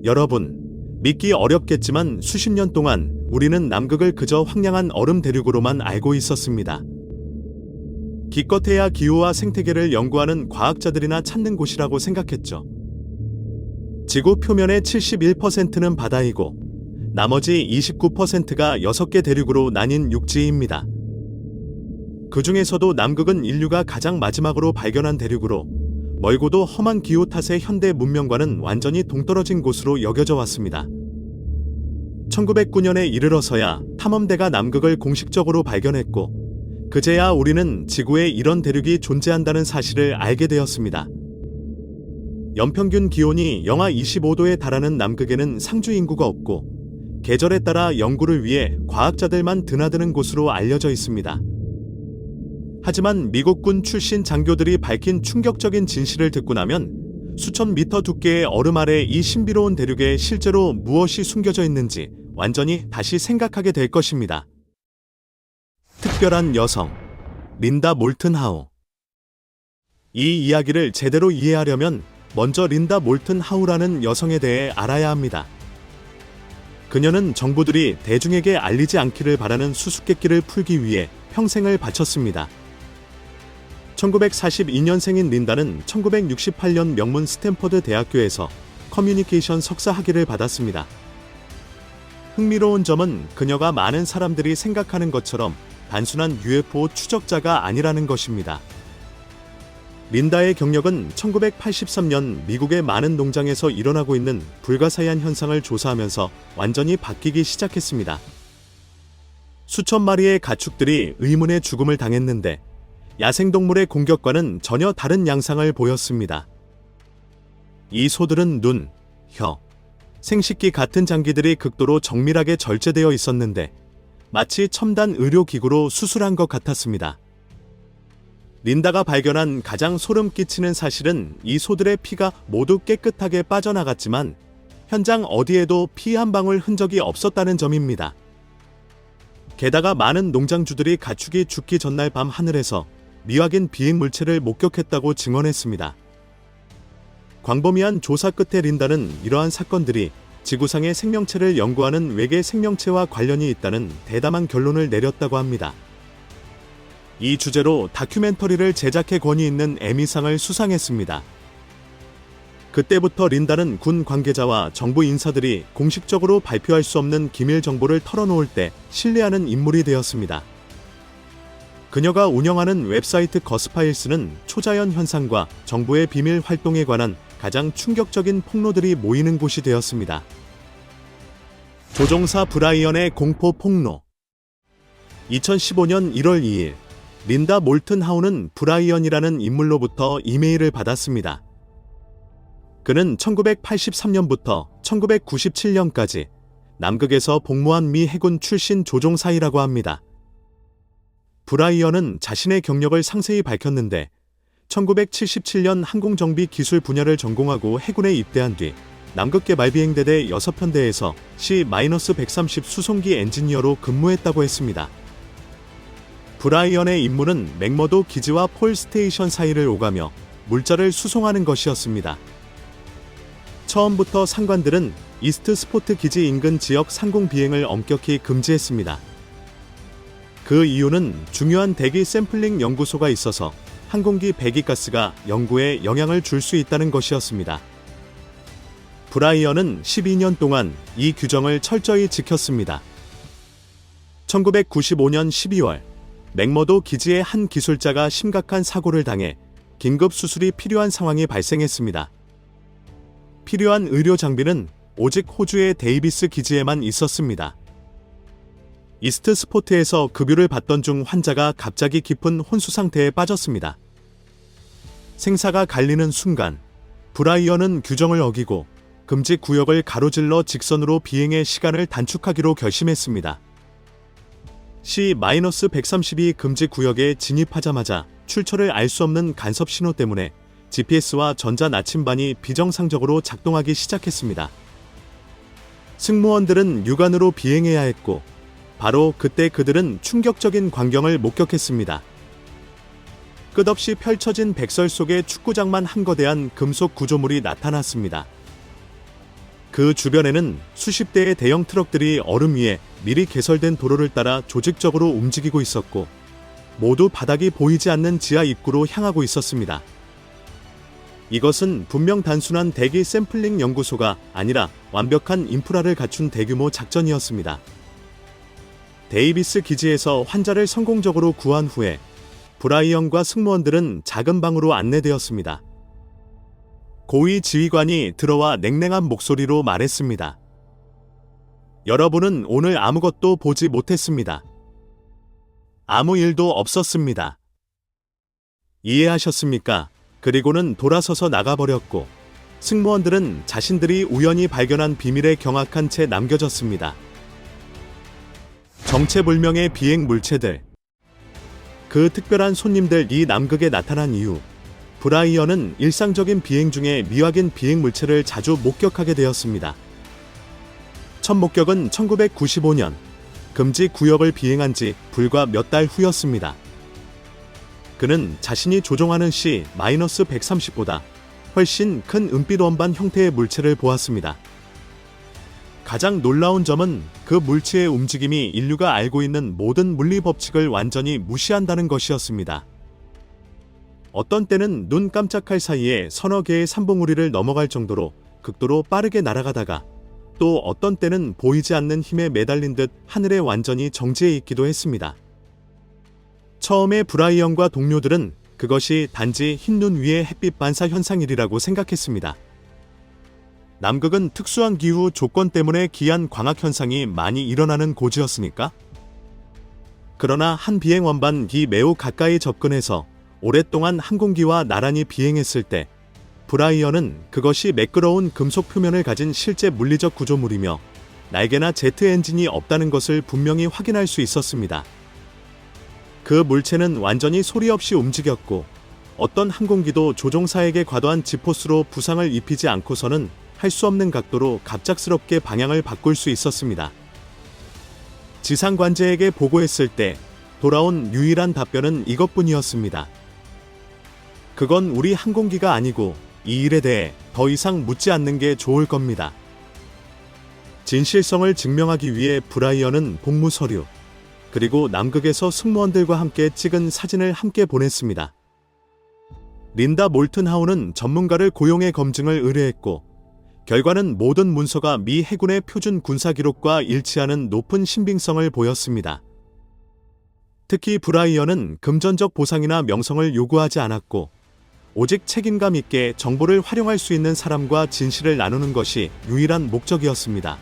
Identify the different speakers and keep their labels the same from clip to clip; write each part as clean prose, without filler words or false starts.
Speaker 1: 여러분, 믿기 어렵겠지만 수십 년 동안 우리는 남극을 그저 황량한 얼음 대륙으로만 알고 있었습니다. 기껏해야 기후와 생태계를 연구하는 과학자들이나 찾는 곳이라고 생각했죠. 지구 표면의 71%는 바다이고 나머지 29%가 6개 대륙으로 나뉜 육지입니다. 그 중에서도 남극은 인류가 가장 마지막으로 발견한 대륙으로 멀고도 험한 기후 탓에 현대 문명과는 완전히 동떨어진 곳으로 여겨져 왔습니다. 1909년에 이르러서야 탐험대가 남극을 공식적으로 발견했고 그제야 우리는 지구에 이런 대륙이 존재한다는 사실을 알게 되었습니다. 연평균 기온이 영하 25도에 달하는 남극에는 상주 인구가 없고 계절에 따라 연구를 위해 과학자들만 드나드는 곳으로 알려져 있습니다. 하지만 미국군 출신 장교들이 밝힌 충격적인 진실을 듣고 나면 수천 미터 두께의 얼음 아래 이 신비로운 대륙에 실제로 무엇이 숨겨져 있는지 완전히 다시 생각하게 될 것입니다. 특별한 여성, 린다 몰튼 하우. 이 이야기를 제대로 이해하려면 먼저 린다 몰튼 하우라는 여성에 대해 알아야 합니다. 그녀는 정부들이 대중에게 알리지 않기를 바라는 수수께끼를 풀기 위해 평생을 바쳤습니다. 1942년생인 린다는 1968년 명문 스탠퍼드 대학교에서 커뮤니케이션 석사 학위를 받았습니다. 흥미로운 점은 그녀가 많은 사람들이 생각하는 것처럼 단순한 UFO 추적자가 아니라는 것입니다. 린다의 경력은 1983년 미국의 많은 농장에서 일어나고 있는 불가사의한 현상을 조사하면서 완전히 바뀌기 시작했습니다. 수천 마리의 가축들이 의문의 죽음을 당했는데 야생동물의 공격과는 전혀 다른 양상을 보였습니다. 이 소들은 눈, 혀, 생식기 같은 장기들이 극도로 정밀하게 절제되어 있었는데 마치 첨단 의료기구로 수술한 것 같았습니다. 린다가 발견한 가장 소름 끼치는 사실은 이 소들의 피가 모두 깨끗하게 빠져나갔지만 현장 어디에도 피 한 방울 흔적이 없었다는 점입니다. 게다가 많은 농장주들이 가축이 죽기 전날 밤 하늘에서 미확인 비행 물체를 목격했다고 증언했습니다. 광범위한 조사 끝에 린다는 이러한 사건들이 지구상의 생명체를 연구하는 외계 생명체와 관련이 있다는 대담한 결론을 내렸다고 합니다. 이 주제로 다큐멘터리를 제작해 권위 있는 에미상을 수상했습니다. 그때부터 린다는 군 관계자와 정부 인사들이 공식적으로 발표할 수 없는 기밀 정보를 털어놓을 때 신뢰하는 인물이 되었습니다. 그녀가 운영하는 웹사이트 거스파일스는 초자연 현상과 정부의 비밀 활동에 관한 가장 충격적인 폭로들이 모이는 곳이 되었습니다. 조종사 브라이언의 공포 폭로. 2015년 1월 2일, 린다 몰튼 하우는 브라이언이라는 인물로부터 이메일을 받았습니다. 그는 1983년부터 1997년까지 남극에서 복무한 미 해군 출신 조종사이라고 합니다. 브라이언은 자신의 경력을 상세히 밝혔는데 1977년 항공정비 기술 분야를 전공하고 해군에 입대한 뒤 남극 개발 비행대대 6편대에서 C-130 수송기 엔지니어로 근무했다고 했습니다. 브라이언의 임무는 맥머도 기지와 폴 스테이션 사이를 오가며 물자를 수송하는 것이었습니다. 처음부터 상관들은 이스트 스포트 기지 인근 지역 상공 비행을 엄격히 금지했습니다. 그 이유는 중요한 대기 샘플링 연구소가 있어서 항공기 배기가스가 연구에 영향을 줄 수 있다는 것이었습니다. 브라이언은 12년 동안 이 규정을 철저히 지켰습니다. 1995년 12월, 맥머도 기지의 한 기술자가 심각한 사고를 당해 긴급 수술이 필요한 상황이 발생했습니다. 필요한 의료 장비는 오직 호주의 데이비스 기지에만 있었습니다. 이스트 스포트에서 급유를 받던 중 환자가 갑자기 깊은 혼수 상태에 빠졌습니다. 생사가 갈리는 순간, 브라이언은 규정을 어기고 금지 구역을 가로질러 직선으로 비행의 시간을 단축하기로 결심했습니다. C-132 금지 구역에 진입하자마자 출처를 알 수 없는 간섭 신호 때문에 GPS와 전자 나침반이 비정상적으로 작동하기 시작했습니다. 승무원들은 육안으로 비행해야 했고 바로 그때 그들은 충격적인 광경을 목격했습니다. 끝없이 펼쳐진 백설 속에 축구장만 한 거대한 금속 구조물이 나타났습니다. 그 주변에는 수십 대의 대형 트럭들이 얼음 위에 미리 개설된 도로를 따라 조직적으로 움직이고 있었고, 모두 바닥이 보이지 않는 지하 입구로 향하고 있었습니다. 이것은 분명 단순한 대기 샘플링 연구소가 아니라 완벽한 인프라를 갖춘 대규모 작전이었습니다. 데이비스 기지에서 환자를 성공적으로 구한 후에 브라이언과 승무원들은 작은 방으로 안내되었습니다. 고위 지휘관이 들어와 냉랭한 목소리로 말했습니다. 여러분은 오늘 아무것도 보지 못했습니다. 아무 일도 없었습니다. 이해하셨습니까? 그리고는 돌아서서 나가버렸고, 승무원들은 자신들이 우연히 발견한 비밀에 경악한 채 남겨졌습니다. 정체불명의 비행 물체들. 그 특별한 손님들이 남극에 나타난 이후 브라이언은 일상적인 비행 중에 미확인 비행 물체를 자주 목격하게 되었습니다. 첫 목격은 1995년 금지 구역을 비행한 지 불과 몇 달 후였습니다. 그는 자신이 조종하는 C-130보다 훨씬 큰 은빛 원반 형태의 물체를 보았습니다. 가장 놀라운 점은 그 물체의 움직임이 인류가 알고 있는 모든 물리 법칙을 완전히 무시한다는 것이었습니다. 어떤 때는 눈 깜짝할 사이에 서너 개의 산봉우리를 넘어갈 정도로 극도로 빠르게 날아가다가, 또 어떤 때는 보이지 않는 힘에 매달린 듯 하늘에 완전히 정지해 있기도 했습니다. 처음에 브라이언과 동료들은 그것이 단지 흰눈 위의 햇빛 반사 현상이라고 생각했습니다. 남극은 특수한 기후 조건 때문에 기한 광학 현상이 많이 일어나는 고지였으니까? 그러나 한 비행 원반이 매우 가까이 접근해서 오랫동안 항공기와 나란히 비행했을 때 브라이언은 그것이 매끄러운 금속 표면을 가진 실제 물리적 구조물이며 날개나 제트 엔진이 없다는 것을 분명히 확인할 수 있었습니다. 그 물체는 완전히 소리 없이 움직였고, 어떤 항공기도 조종사에게 과도한 G포스로 부상을 입히지 않고서는 할 수 없는 각도로 갑작스럽게 방향을 바꿀 수 있었습니다. 지상관제에게 보고했을 때 돌아온 유일한 답변은 이것뿐이었습니다. 그건 우리 항공기가 아니고 이 일에 대해 더 이상 묻지 않는 게 좋을 겁니다. 진실성을 증명하기 위해 브라이언은 복무 서류, 그리고 남극에서 승무원들과 함께 찍은 사진을 함께 보냈습니다. 린다 몰튼하우는 전문가를 고용해 검증을 의뢰했고, 결과는 모든 문서가 미 해군의 표준 군사 기록과 일치하는 높은 신빙성을 보였습니다. 특히 브라이언은 금전적 보상이나 명성을 요구하지 않았고, 오직 책임감 있게 정보를 활용할 수 있는 사람과 진실을 나누는 것이 유일한 목적이었습니다.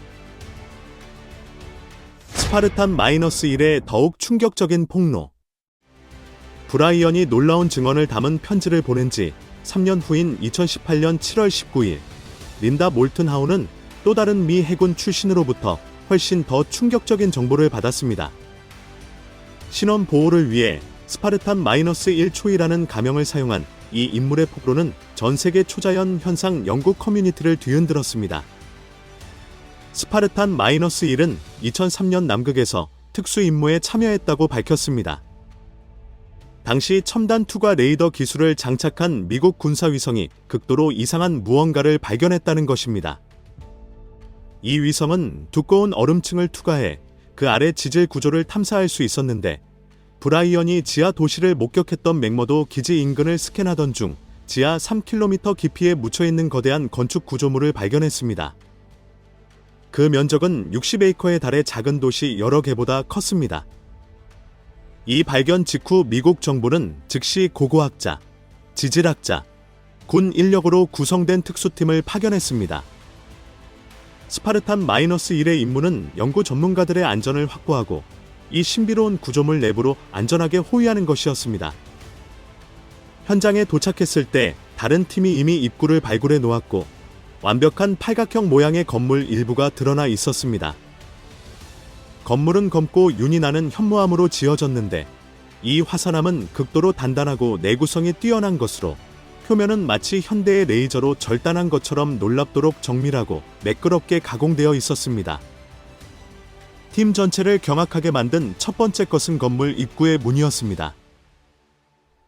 Speaker 1: 스파르탄 -1의 더욱 충격적인 폭로. 브라이언이 놀라운 증언을 담은 편지를 보낸 지 3년 후인 2018년 7월 19일, 린다 몰튼하우는 또 다른 미 해군 출신으로부터 훨씬 더 충격적인 정보를 받았습니다. 신원 보호를 위해 스파르탄 -1초이라는 가명을 사용한 이 인물의 폭로는 전 세계 초자연 현상 연구 커뮤니티를 뒤흔들었습니다. 스파르탄 -1은 2003년 남극에서 특수 임무에 참여했다고 밝혔습니다. 당시 첨단 투과 레이더 기술을 장착한 미국 군사위성이 극도로 이상한 무언가를 발견했다는 것입니다. 이 위성은 두꺼운 얼음층을 투과해 그 아래 지질 구조를 탐사할 수 있었는데, 브라이언이 지하 도시를 목격했던 맥머도 기지 인근을 스캔하던 중 지하 3km 깊이에 묻혀있는 거대한 건축 구조물을 발견했습니다. 그 면적은 60에이커에 달해 작은 도시 여러 개보다 컸습니다. 이 발견 직후 미국 정부는 즉시 고고학자, 지질학자, 군 인력으로 구성된 특수팀을 파견했습니다. 스파르탄 -1의 임무는 연구 전문가들의 안전을 확보하고 이 신비로운 구조물 내부로 안전하게 호위하는 것이었습니다. 현장에 도착했을 때 다른 팀이 이미 입구를 발굴해 놓았고, 완벽한 팔각형 모양의 건물 일부가 드러나 있었습니다. 건물은 검고 윤이 나는 현무암으로 지어졌는데, 이 화산암은 극도로 단단하고 내구성이 뛰어난 것으로 표면은 마치 현대의 레이저로 절단한 것처럼 놀랍도록 정밀하고 매끄럽게 가공되어 있었습니다. 팀 전체를 경악하게 만든 첫 번째 것은 건물 입구의 문이었습니다.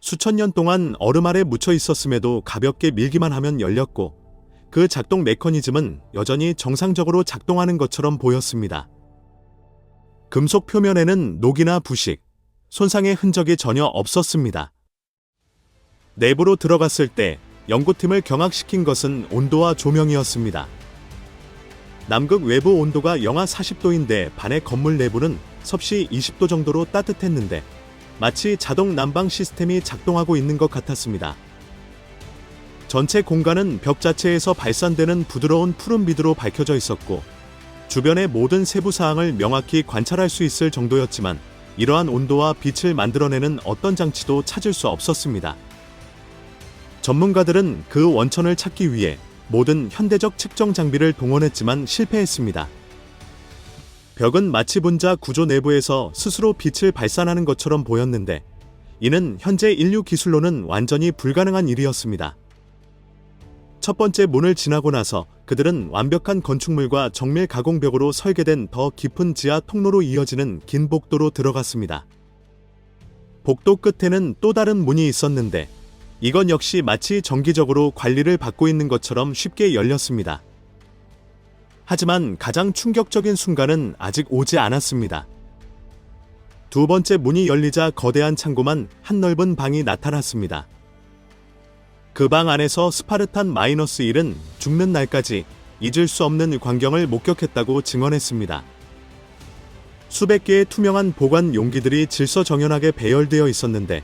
Speaker 1: 수천 년 동안 얼음 아래 묻혀 있었음에도 가볍게 밀기만 하면 열렸고, 그 작동 메커니즘은 여전히 정상적으로 작동하는 것처럼 보였습니다. 금속 표면에는 녹이나 부식, 손상의 흔적이 전혀 없었습니다. 내부로 들어갔을 때 연구팀을 경악시킨 것은 온도와 조명이었습니다. 남극 외부 온도가 영하 40도인데 반의 건물 내부는 섭씨 20도 정도로 따뜻했는데 마치 자동 난방 시스템이 작동하고 있는 것 같았습니다. 전체 공간은 벽 자체에서 발산되는 부드러운 푸른빛으로 밝혀져 있었고 주변의 모든 세부 사항을 명확히 관찰할 수 있을 정도였지만 이러한 온도와 빛을 만들어내는 어떤 장치도 찾을 수 없었습니다. 전문가들은 그 원천을 찾기 위해 모든 현대적 측정 장비를 동원했지만 실패했습니다. 벽은 마치 분자 구조 내부에서 스스로 빛을 발산하는 것처럼 보였는데 이는 현재 인류 기술로는 완전히 불가능한 일이었습니다. 첫 번째 문을 지나고 나서 그들은 완벽한 건축물과 정밀 가공벽으로 설계된 더 깊은 지하 통로로 이어지는 긴 복도로 들어갔습니다. 복도 끝에는 또 다른 문이 있었는데 이건 역시 마치 정기적으로 관리를 받고 있는 것처럼 쉽게 열렸습니다. 하지만 가장 충격적인 순간은 아직 오지 않았습니다. 두 번째 문이 열리자 거대한 창고만 한넓은 방이 나타났습니다. 그 방 안에서 스파르탄 -1은 죽는 날까지 잊을 수 없는 광경을 목격했다고 증언했습니다. 수백 개의 투명한 보관 용기들이 질서정연하게 배열되어 있었는데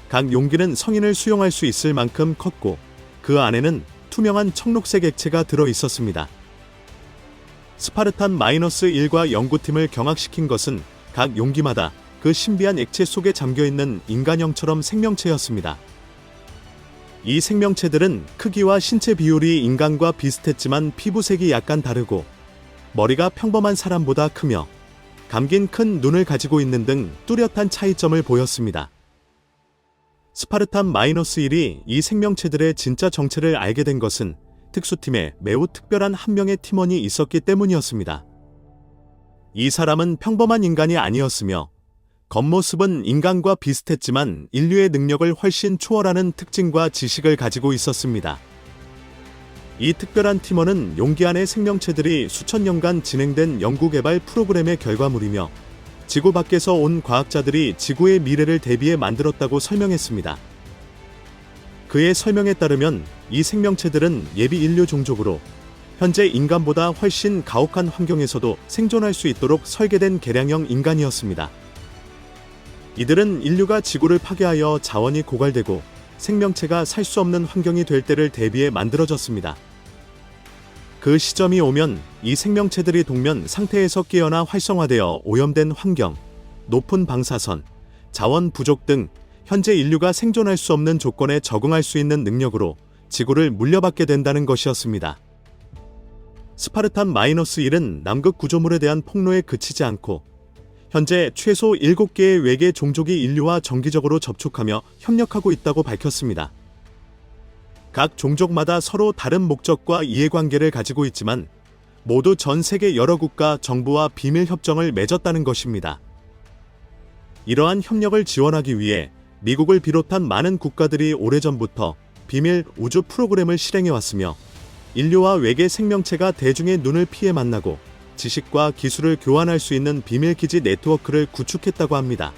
Speaker 1: 각 용기는 성인을 수용할 수 있을 만큼 컸고 그 안에는 투명한 청록색 액체가 들어 있었습니다. 스파르탄 -1과 연구팀을 경악시킨 것은 각 용기마다 그 신비한 액체 속에 잠겨있는 인간형처럼 생명체였습니다. 이 생명체들은 크기와 신체 비율이 인간과 비슷했지만 피부색이 약간 다르고 머리가 평범한 사람보다 크며 감긴 큰 눈을 가지고 있는 등 뚜렷한 차이점을 보였습니다. 스파르탄 -1이 이 생명체들의 진짜 정체를 알게 된 것은 특수팀에 매우 특별한 한 명의 팀원이 있었기 때문이었습니다. 이 사람은 평범한 인간이 아니었으며 겉모습은 인간과 비슷했지만 인류의 능력을 훨씬 초월하는 특징과 지식을 가지고 있었습니다. 이 특별한 팀원은 용기 안의 생명체들이 수천 년간 진행된 연구개발 프로그램의 결과물이며 지구 밖에서 온 과학자들이 지구의 미래를 대비해 만들었다고 설명했습니다. 그의 설명에 따르면 이 생명체들은 예비 인류 종족으로 현재 인간보다 훨씬 가혹한 환경에서도 생존할 수 있도록 설계된 개량형 인간이었습니다. 이들은 인류가 지구를 파괴하여 자원이 고갈되고 생명체가 살 수 없는 환경이 될 때를 대비해 만들어졌습니다. 그 시점이 오면 이 생명체들이 동면 상태에서 깨어나 활성화되어 오염된 환경, 높은 방사선, 자원 부족 등 현재 인류가 생존할 수 없는 조건에 적응할 수 있는 능력으로 지구를 물려받게 된다는 것이었습니다. 스파르탄 -1은 남극 구조물에 대한 폭로에 그치지 않고 현재 최소 7개의 외계 종족이 인류와 정기적으로 접촉하며 협력하고 있다고 밝혔습니다. 각 종족마다 서로 다른 목적과 이해관계를 가지고 있지만 모두 전 세계 여러 국가 정부와 비밀 협정을 맺었다는 것입니다. 이러한 협력을 지원하기 위해 미국을 비롯한 많은 국가들이 오래전부터 비밀 우주 프로그램을 실행해왔으며 인류와 외계 생명체가 대중의 눈을 피해 만나고 지식과 기술을 교환할 수 있는 비밀기지 네트워크를 구축했다고 합니다.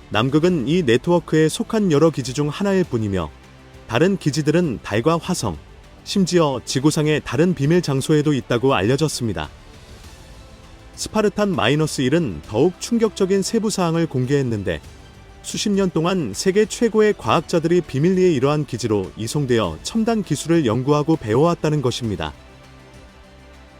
Speaker 1: 남극은 이 네트워크에 속한 여러 기지 중 하나일 뿐이며 다른 기지들은 달과 화성, 심지어 지구상의 다른 비밀 장소에도 있다고 알려졌습니다. 스파르탄 -1은 더욱 충격적인 세부사항을 공개했는데 수십 년 동안 세계 최고의 과학자들이 비밀리에 이러한 기지로 이송되어 첨단 기술을 연구하고 배워왔다는 것입니다.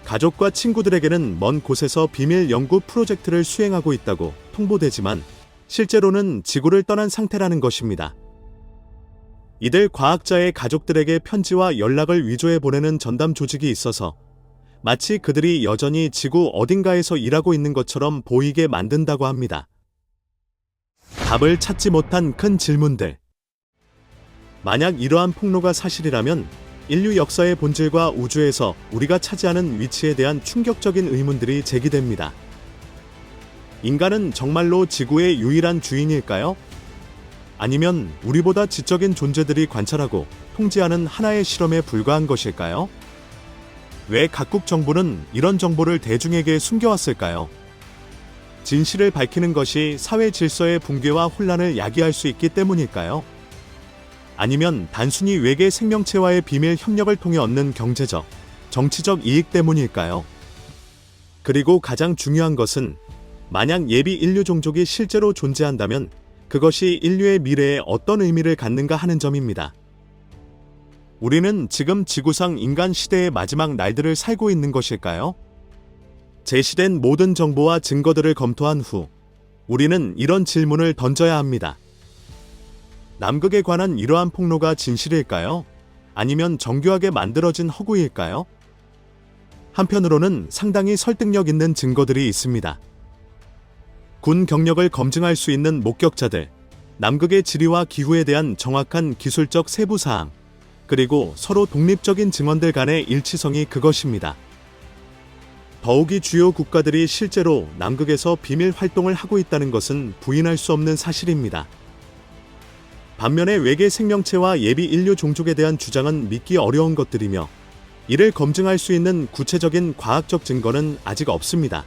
Speaker 1: 가족과 친구들에게는 먼 곳에서 비밀 연구 프로젝트를 수행하고 있다고 통보되지만 실제로는 지구를 떠난 상태라는 것입니다. 이들 과학자의 가족들에게 편지와 연락을 위조해 보내는 전담 조직이 있어서 마치 그들이 여전히 지구 어딘가에서 일하고 있는 것처럼 보이게 만든다고 합니다. 답을 찾지 못한 큰 질문들. 만약 이러한 폭로가 사실이라면 인류 역사의 본질과 우주에서 우리가 차지하는 위치에 대한 충격적인 의문들이 제기됩니다. 인간은 정말로 지구의 유일한 주인일까요? 아니면 우리보다 지적인 존재들이 관찰하고 통제하는 하나의 실험에 불과한 것일까요? 왜 각국 정부는 이런 정보를 대중에게 숨겨왔을까요? 진실을 밝히는 것이 사회 질서의 붕괴와 혼란을 야기할 수 있기 때문일까요? 아니면 단순히 외계 생명체와의 비밀 협력을 통해 얻는 경제적, 정치적 이익 때문일까요? 그리고 가장 중요한 것은 만약 예비 인류 종족이 실제로 존재한다면 그것이 인류의 미래에 어떤 의미를 갖는가 하는 점입니다. 우리는 지금 지구상 인간 시대의 마지막 날들을 살고 있는 것일까요? 제시된 모든 정보와 증거들을 검토한 후 우리는 이런 질문을 던져야 합니다. 남극에 관한 이러한 폭로가 진실일까요? 아니면 정교하게 만들어진 허구일까요? 한편으로는 상당히 설득력 있는 증거들이 있습니다. 군 경력을 검증할 수 있는 목격자들, 남극의 지리와 기후에 대한 정확한 기술적 세부사항, 그리고 서로 독립적인 증언들 간의 일치성이 그것입니다. 더욱이 주요 국가들이 실제로 남극에서 비밀 활동을 하고 있다는 것은 부인할 수 없는 사실입니다. 반면에 외계 생명체와 예비 인류 종족에 대한 주장은 믿기 어려운 것들이며 이를 검증할 수 있는 구체적인 과학적 증거는 아직 없습니다.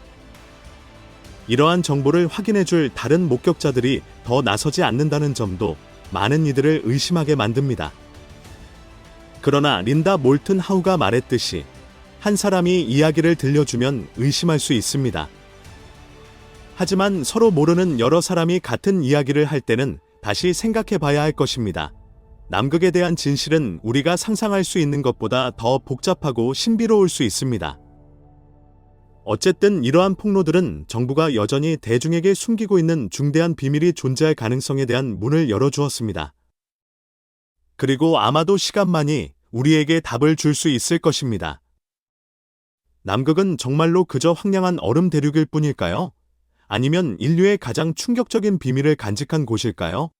Speaker 1: 이러한 정보를 확인해줄 다른 목격자들이 더 나서지 않는다는 점도 많은 이들을 의심하게 만듭니다. 그러나 린다 몰튼 하우가 말했듯이 한 사람이 이야기를 들려주면 의심할 수 있습니다. 하지만 서로 모르는 여러 사람이 같은 이야기를 할 때는 다시 생각해 봐야 할 것입니다. 남극에 대한 진실은 우리가 상상할 수 있는 것보다 더 복잡하고 신비로울 수 있습니다. 어쨌든 이러한 폭로들은 정부가 여전히 대중에게 숨기고 있는 중대한 비밀이 존재할 가능성에 대한 문을 열어주었습니다. 그리고 아마도 시간만이 우리에게 답을 줄 수 있을 것입니다. 남극은 정말로 그저 황량한 얼음 대륙일 뿐일까요? 아니면 인류의 가장 충격적인 비밀을 간직한 곳일까요?